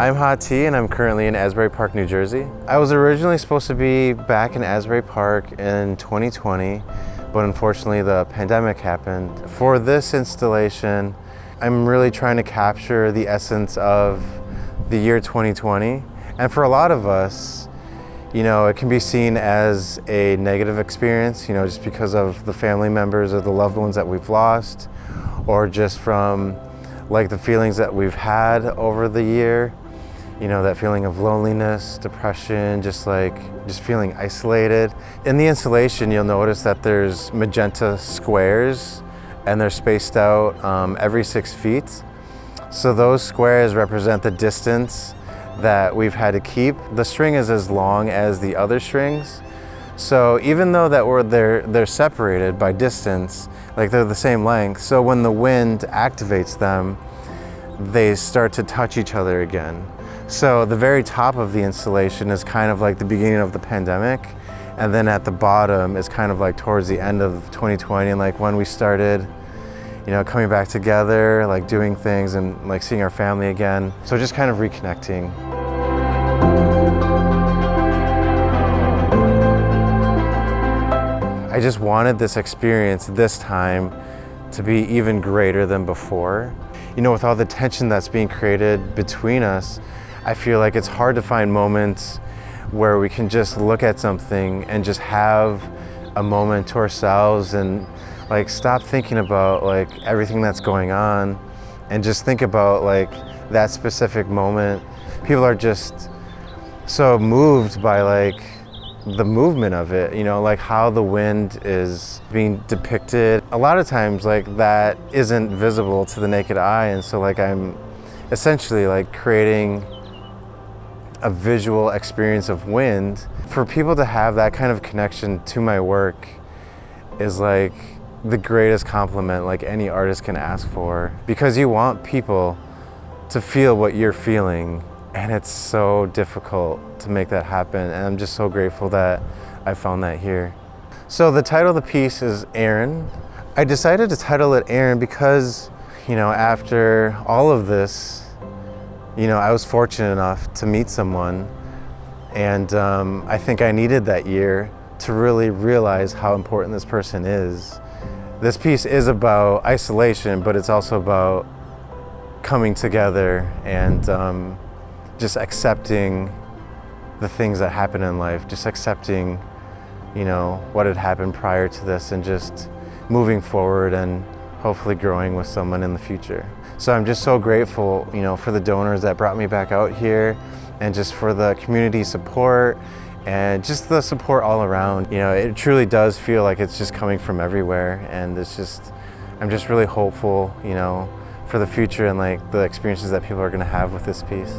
I'm HOTTEA and I'm currently in Asbury Park, New Jersey. I was originally supposed to be back in Asbury Park in 2020, but unfortunately the pandemic happened. For this installation, I'm really trying to capture the essence of the year 2020. And for a lot of us, it can be seen as a negative experience, just because of the family members or the loved ones that we've lost, or just from the feelings that we've had over the year. That feeling of loneliness, depression, just feeling isolated. In the installation, you'll notice that there's magenta squares and they're spaced out every 6 feet. So those squares represent the distance that we've had to keep. The string is as long as the other strings. So even though they're separated by distance, they're the same length, so when the wind activates them, they start to touch each other again. So the very top of the installation is kind of like the beginning of the pandemic, and then at the bottom is kind of towards the end of 2020, and when we started, coming back together, doing things and seeing our family again. So just kind of reconnecting. I just wanted this experience this time to be even greater than before. With all the tension that's being created between us, I feel like it's hard to find moments where we can just look at something and just have a moment to ourselves and stop thinking about everything that's going on and just think about that specific moment. People are just so moved by the movement of it, how the wind is being depicted. A lot of times that isn't visible to the naked eye, and so I'm essentially creating a visual experience of wind. For people to have that kind of connection to my work is the greatest compliment any artist can ask for, because you want people to feel what you're feeling, and it's so difficult to make that happen, and I'm just so grateful that I found that here. So the title of the piece is Aaron. I decided to title it Aaron because after all of this, I was fortunate enough to meet someone, and I think I needed that year to really realize how important this person is. This piece is about isolation, but it's also about coming together and just accepting the things that happen in life, just accepting, what had happened prior to this, and just moving forward and hopefully growing with someone in the future. So I'm just so grateful, for the donors that brought me back out here, and just for the community support and just the support all around. It truly does feel like it's just coming from everywhere, and I'm just really hopeful, for the future and the experiences that people are gonna have with this piece.